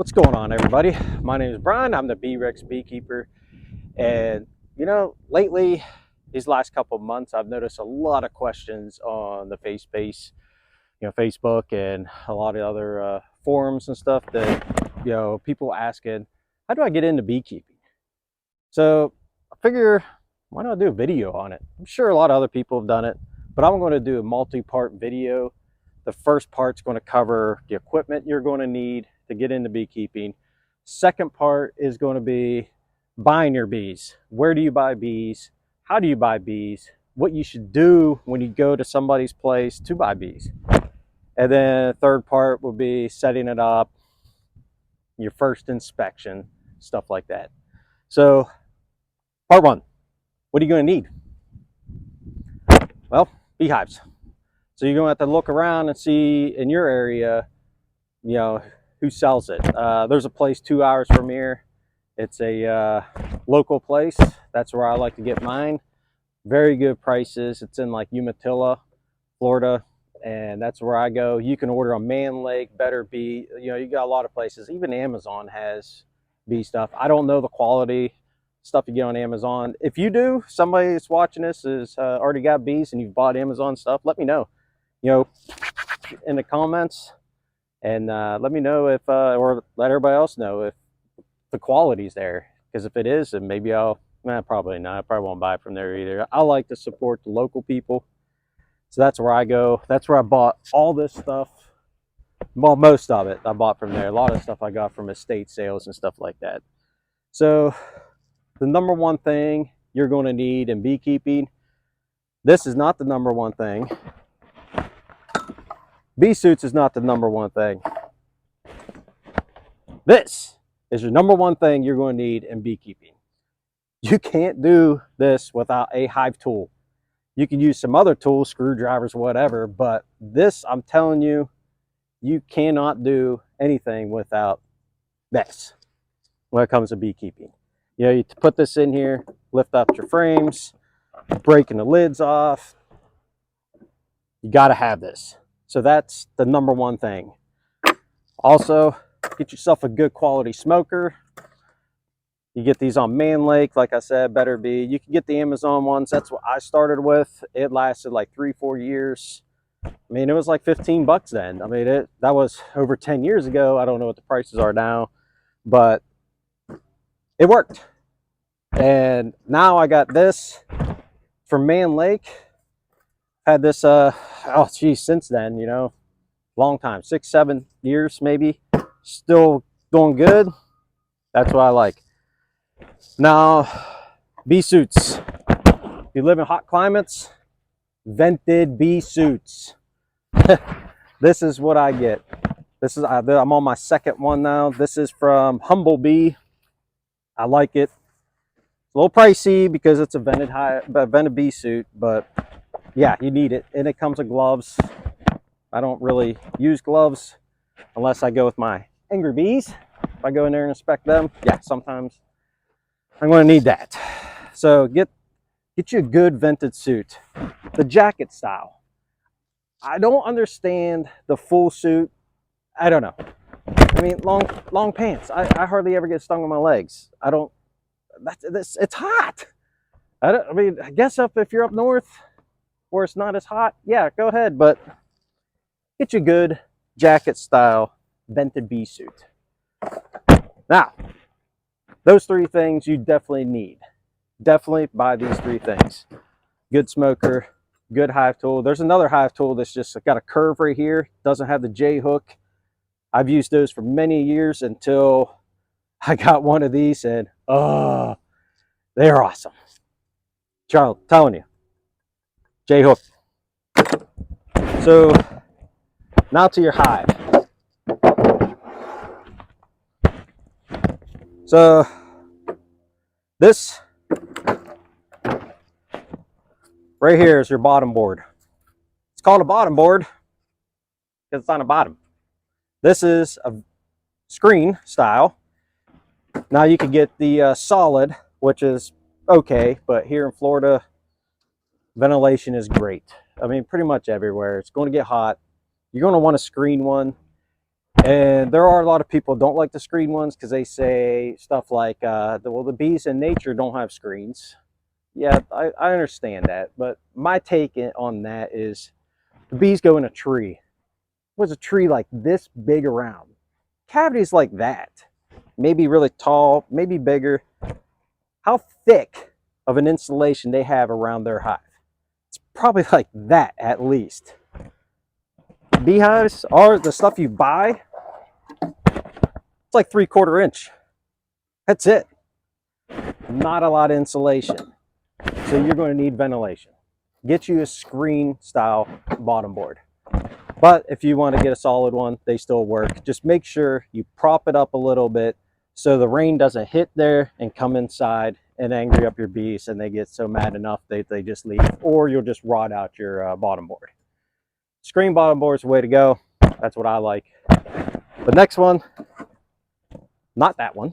What's going on, everybody? My name is Brian. I'm the B-Rex Beekeeper. And, lately, these last couple of months, I've noticed a lot of questions on the Facebook and a lot of other forums and stuff that, people asking, how do I get into beekeeping? So I figure, why not do a video on it? I'm sure a lot of other people have done it, but I'm going to do a multi-part video. The first part's going to cover the equipment you're going to need to get into beekeeping. Second part is going to be buying your bees. Where do you buy bees? How do you buy bees? What you should do when you go to somebody's place to buy bees. And then the third part will be setting it up, your first inspection, stuff like that. So part one, what are you going to need? Well, beehives. So you're going to have to look around and see in your area, who sells it. There's a place 2 hours from here. It's a local place. That's where I like to get mine. Very good prices. It's in like Umatilla, Florida, and that's where I go. You can order on Mann Lake, Better Bee. You got a lot of places. Even Amazon has bee stuff. I don't know the quality stuff you get on Amazon. If you do, somebody that's watching this has already got bees and you've bought Amazon stuff, let me know. In the comments, and let me know if or let everybody else know if the quality's there, because if it is, then maybe probably not. I probably won't buy it from there either. I like to support the local people, so that's where I go. That's where I bought all this stuff. Well, most of it I bought from there. A lot of stuff I got from estate sales and stuff like that. So the number one thing you're going to need in beekeeping, this is not the number one thing. Bee suits is not the number one thing. This is your number one thing you're going to need in beekeeping. You can't do this without a hive tool. You can use some other tools, screwdrivers, whatever, but this, I'm telling you, you cannot do anything without this when it comes to beekeeping. You put this in here, lift up your frames, breaking the lids off. You got to have this. So that's the number one thing. Also, get yourself a good quality smoker. You get these on Mann Lake, like I said, Better Bee. You can get the Amazon ones. That's what I started with. It lasted like 3-4 years. I mean, it was like 15 bucks then. I mean, that was over 10 years ago. I don't know what the prices are now, but it worked. And now I got this from Mann Lake. Had this, since then, long time, 6-7 years maybe. Still doing good. That's what I like. Now, bee suits. If you live in hot climates, vented bee suits. This is what I get. I'm on my second one now. This is from Humble Bee. I like it. It's a little pricey because it's a vented bee suit, but yeah, you need it. And it comes with gloves. I don't really use gloves unless I go with my angry bees. If I go in there and inspect them, yeah, sometimes I'm going to need that. So get you a good vented suit. The jacket style. I don't understand the full suit. I don't know. I mean, long pants. I hardly ever get stung on my legs. I don't. It's hot. I guess if you're up north where it's not as hot, yeah, go ahead. But get you a good jacket style vented bee suit. Now, those three things you definitely need. Definitely buy these three things. Good smoker, good hive tool. There's another hive tool that's just got a curve right here. Doesn't have the J hook. I've used those for many years until I got one of these and they're awesome. Charles, telling you. J hook. So now to your hive. So this right here is your bottom board. It's called a bottom board because it's on the bottom. This is a screen style. Now you can get the solid, which is okay, but here in Florida, ventilation is great. I mean, pretty much everywhere. It's going to get hot. You're going to want a screen one. And there are a lot of people who don't like the screen ones because they say stuff like, well, the bees in nature don't have screens. Yeah, I understand that. But my take on that is the bees go in a tree. What's a tree like this big around? Cavities like that. Maybe really tall, maybe bigger. How thick of an insulation they have around their hive? It's probably like that at least. Beehives are the stuff you buy. It's like 3/4 inch. That's it. Not a lot of insulation. So you're going to need ventilation. Get you a screen style bottom board. But if you want to get a solid one, they still work. Just make sure you prop it up a little bit so the rain doesn't hit there and come inside and angry up your bees, and they get so mad enough that they just leave, or you'll just rot out your bottom board. Screen bottom board is the way to go. That's what I like. The next one, not that one,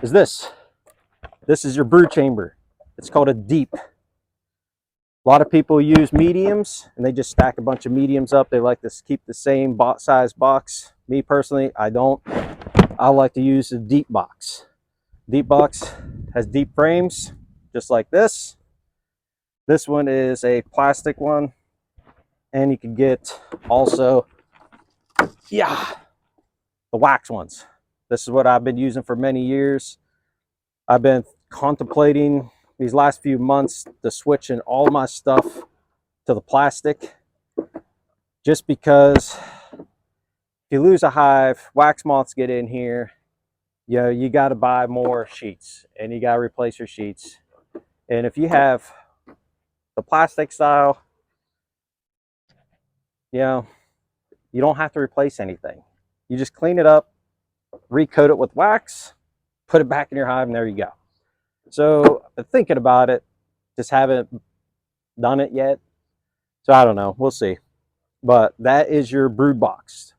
is this. This is your brood chamber. It's called a deep. A lot of people use mediums and they just stack a bunch of mediums up. They like to keep the same size box. Me personally, I don't. I like to use a deep box. Deep box has deep frames, just like this. This one is a plastic one, and you can get also, yeah, the wax ones. This is what I've been using for many years. I've been contemplating these last few months to switch in all my stuff to the plastic, just because if you lose a hive, wax moths get in here, you got to buy more sheets and you got to replace your sheets. And if you have the plastic style, you don't have to replace anything. You just clean it up, recoat it with wax, put it back in your hive, and there you go. So I've been thinking about it, just haven't done it yet. So I don't know, we'll see. But that is your brood box.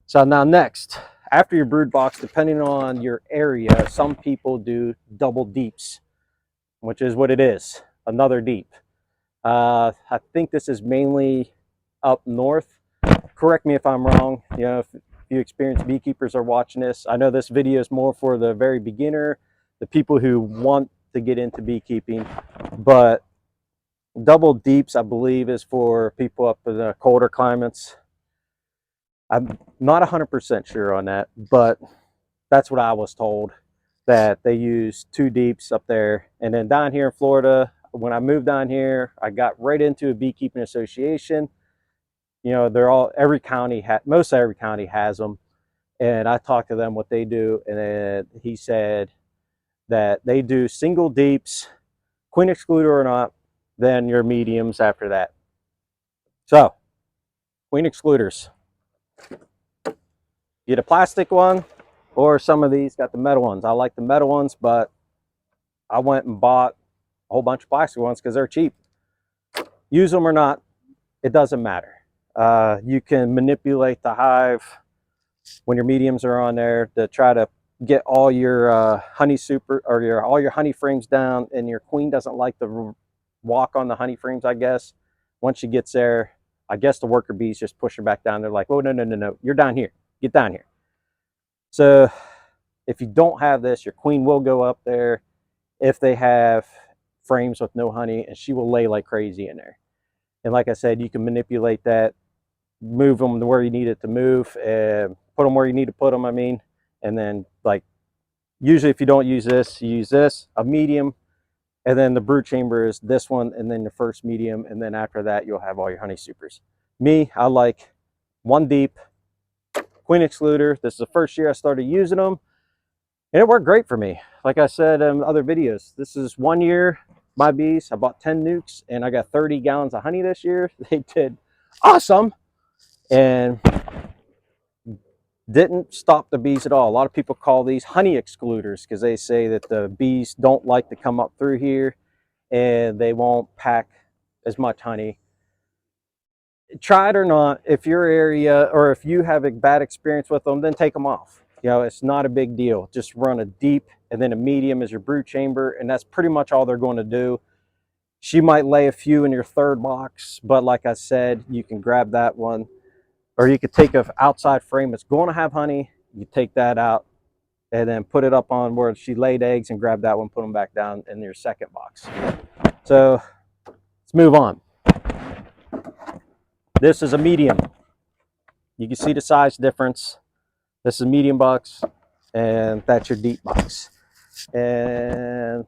So now next, after your brood box, depending on your area, some people do double deeps, which is what it is, another deep. I think this is mainly up north. Correct me if I'm wrong. If you experienced beekeepers are watching this, I know this video is more for the very beginner, the people who want to get into beekeeping, but double deeps, I believe, is for people up in the colder climates. I'm not 100% sure on that, but that's what I was told, that they use 2 deeps up there. And then down here in Florida, when I moved down here, I got right into a beekeeping association. They're all, most every county has them. And I talked to them what they do, and then he said that they do single deeps, queen excluder or not, then your mediums after that. So, queen excluders. Get a plastic one, or some of these got the metal ones. I like the metal ones, but I went and bought a whole bunch of plastic ones because they're cheap. Use them or not, it doesn't matter. You can manipulate the hive when your mediums are on there to try to get all your honey super, or all your honey frames down, and your queen doesn't like to walk on the honey frames, I guess. Once she gets there, I guess the worker bees just push her back down. They're like, oh, no, you're down here, get down here. So if you don't have this, your queen will go up there if they have frames with no honey, and she will lay like crazy in there. And like I said, you can manipulate that, move them to where you need it to move, and put them where you need to put them, and then, like, usually if you don't use this, you use this, a medium, and then the brood chamber is this one, and then the first medium, and then after that you'll have all your honey supers. Me, I like 1 deep, queen excluder. This is the first year I started using them, and it worked great for me. Like I said in other videos, this is 1 year, my bees, I bought 10 nukes, and I got 30 gallons of honey this year. They did awesome, and didn't stop the bees at all. A lot of people call these honey excluders because they say that the bees don't like to come up through here and they won't pack as much honey. Try it or not, if your area, or if you have a bad experience with them, then take them off. It's not a big deal. Just run a deep and then a medium as your brood chamber, and that's pretty much all they're going to do. She might lay a few in your 3rd box, but like I said, you can grab that one. Or you could take an outside frame that's going to have honey, you take that out, and then put it up on where she laid eggs and grab that one, put them back down in your second box. So let's move on. This is a medium. You can see the size difference. This is a medium box, and that's your deep box. And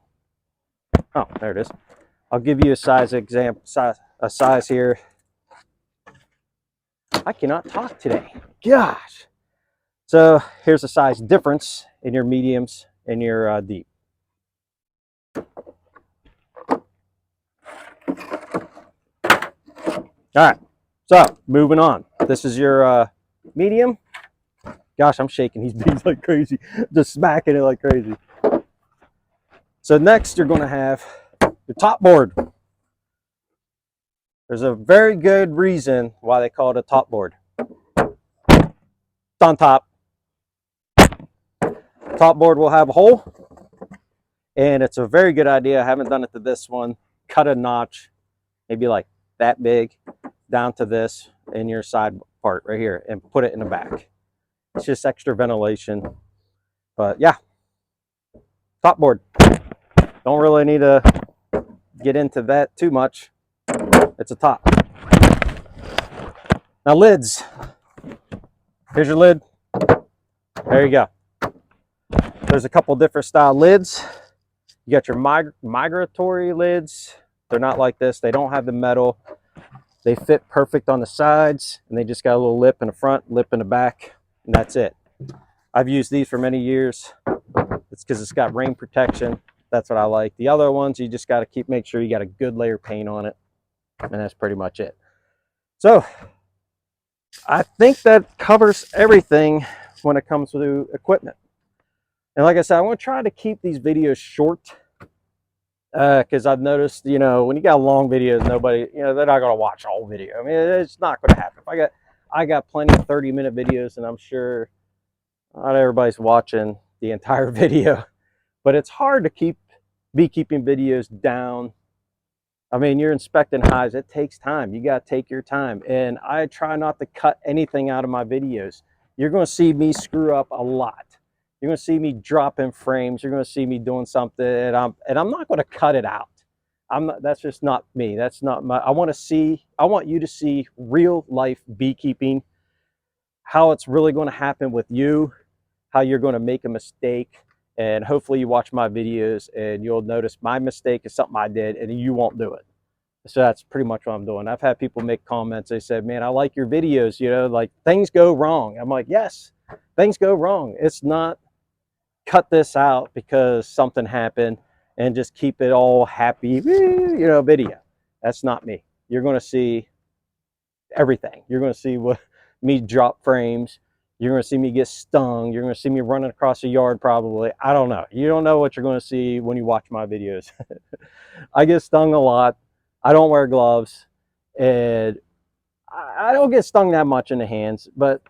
oh, there it is. I'll give you a size example, a size here. I cannot talk today. Gosh. So here's a size difference in your mediums and your deep. All right, so moving on. This is your medium. Gosh, I'm shaking these beads like crazy, just smacking it like crazy. So next you're going to have your top board. There's a very good reason why they call it a top board. It's on top. Top board will have a hole, and it's a very good idea. I haven't done it to this one. Cut a notch, maybe like that big, down to this in your side part right here, and put it in the back. It's just extra ventilation. But yeah, top board. Don't really need to get into that too much. It's a top. Now lids. Here's your lid. There you go. There's a couple different style lids. You got your migratory lids. They're not like this. They don't have the metal. They fit perfect on the sides, and they just got a little lip in the front, lip in the back, and that's it. I've used these for many years. It's because it's got rain protection. That's what I like. The other ones, you just got to make sure you got a good layer of paint on it, and that's pretty much it. So I think that covers everything when it comes to equipment. And like I said, I want to try to keep these videos short, because I've noticed, you know, when you got long videos, nobody, you know, they're not going to watch all video. I mean, it's not going to happen. I got plenty of 30-minute videos, and I'm sure not everybody's watching the entire video. But it's hard to keep beekeeping videos down. I mean, you're inspecting hives. It takes time. You got to take your time. And I try not to cut anything out of my videos. You're going to see me screw up a lot. You're going to see me dropping frames. You're going to see me doing something, and I'm not going to cut it out. That's just not me. That's not my. I want you to see real life beekeeping, how it's really going to happen with you, how you're going to make a mistake. And hopefully you watch my videos and you'll notice my mistake is something I did and you won't do it. So that's pretty much what I'm doing. I've had people make comments. They said, man, I like your videos, you know, like things go wrong. I'm like, yes, things go wrong. It's not cut this out because something happened and just keep it all happy, you know, video. That's not me. You're going to see everything. You're going to see me drop frames. You're going to see me get stung. You're going to see me running across the yard probably. I don't know. You don't know what you're going to see when you watch my videos. I get stung a lot. I don't wear gloves. And I don't get stung that much in the hands. But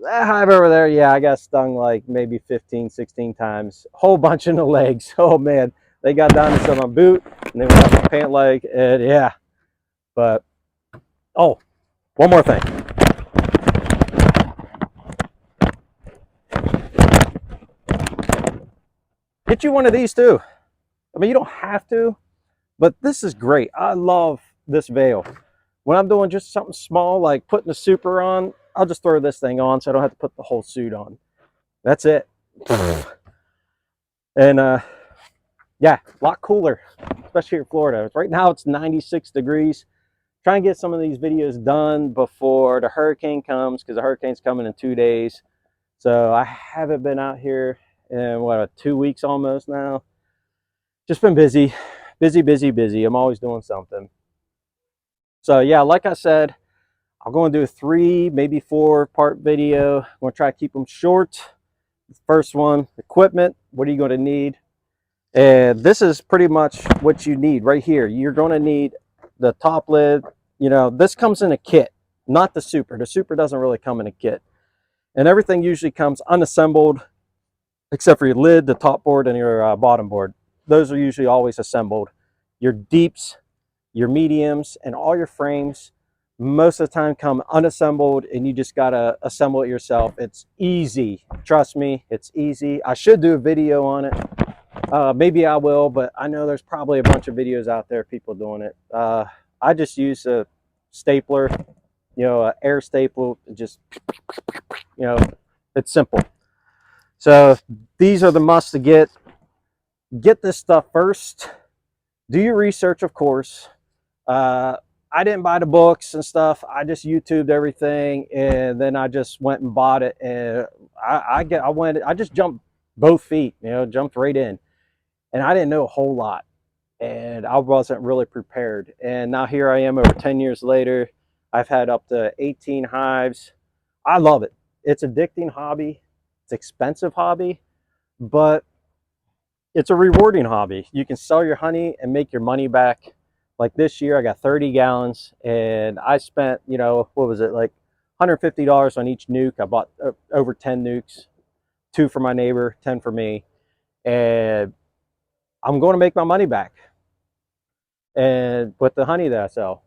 that hive over there, yeah, I got stung like maybe 15, 16 times. A whole bunch in the legs. Oh, man. They got down to my boot. And they went up my pant leg. And yeah. But, oh, one more thing. Get you one of these too. I mean, you don't have to, but this is great. I love this veil. When I'm doing just something small, like putting a super on, I'll just throw this thing on so I don't have to put the whole suit on. That's it. And yeah, a lot cooler, especially here in Florida. Right now it's 96 degrees. Try and get some of these videos done before the hurricane comes, because the hurricane's coming in 2 days. So I haven't been out here in what, 2 weeks almost now. Just been busy. I'm always doing something. So yeah, like I said, I'm going to do a 3, maybe 4-part video. I'm going to try to keep them short. First one, equipment. What are you going to need? And this is pretty much what you need right here. You're going to need the top lid. You know, this comes in a kit, not the super. The super doesn't really come in a kit. And everything usually comes unassembled, except for your lid, the top board, and your bottom board. Those are usually always assembled. Your deeps, your mediums, and all your frames most of the time come unassembled, and you just gotta assemble it yourself. It's easy, trust me, it's easy. I should do a video on it. Maybe I will, but I know there's probably a bunch of videos out there, people doing it. I just use a stapler, you know, an air staple, just, you know, it's simple. So these are the musts to get. Get this stuff first. Do your research, of course. I didn't buy the books and stuff. I just YouTubed everything, and then I just went and bought it. And I just jumped both feet, you know, jumped right in, and I didn't know a whole lot, and I wasn't really prepared. And now here I am, over 10 years later. I've had up to 18 hives. I love it. It's an addicting hobby. It's an expensive hobby, but it's a rewarding hobby. You can sell your honey and make your money back. Like this year, I got 30 gallons, and I spent, you know, what was it, like $150 on each nuke. I bought over 10 nukes, 2 for my neighbor, 10 for me, and I'm going to make my money back, and with the honey that I sell.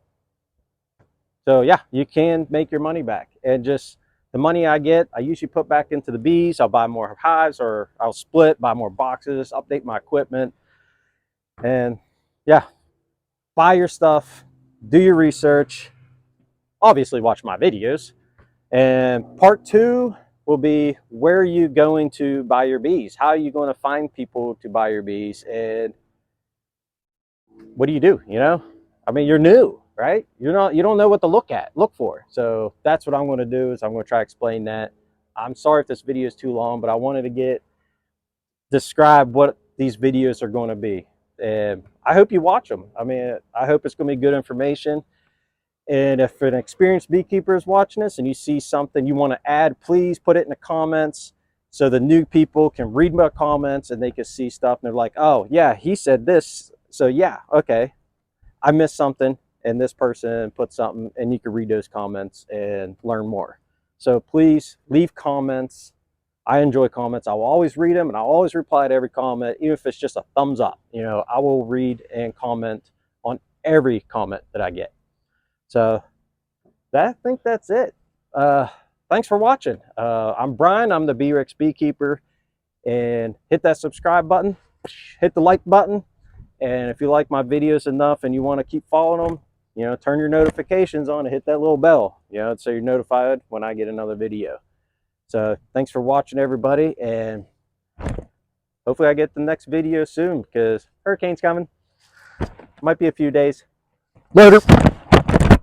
So yeah, you can make your money back, and just the money I get, I usually put back into the bees. I'll buy more hives, or I'll split, buy more boxes, update my equipment, and yeah. Buy your stuff, do your research, obviously watch my videos. And part 2 will be, where are you going to buy your bees? How are you going to find people to buy your bees? And what do? You know, I mean, you're new, right? You don't know what to look for. So that's what I'm going to do, is I'm going to try to explain that. I'm sorry if this video is too long, but I wanted to describe what these videos are going to be. And I hope you watch them. I mean, I hope it's going to be good information. And if an experienced beekeeper is watching this and you see something you want to add, please put it in the comments, so the new people can read my comments and they can see stuff and they're like, oh yeah, he said this. So yeah, okay, I missed something and this person put something, and you can read those comments and learn more. So please leave comments. I enjoy comments. I will always read them, and I'll always reply to every comment, even if it's just a thumbs up. You know, I will read and comment on every comment that I get. So I think that's it. Thanks for watching. I'm Brian. I'm the B-Rex Beekeeper. And hit that subscribe button. Hit the like button. And if you like my videos enough and you want to keep following them, you know, turn your notifications on and hit that little bell, you know, so you're notified when I get another video. So thanks for watching, everybody, and hopefully I get the next video soon, because hurricane's coming. Might be a few days. Later.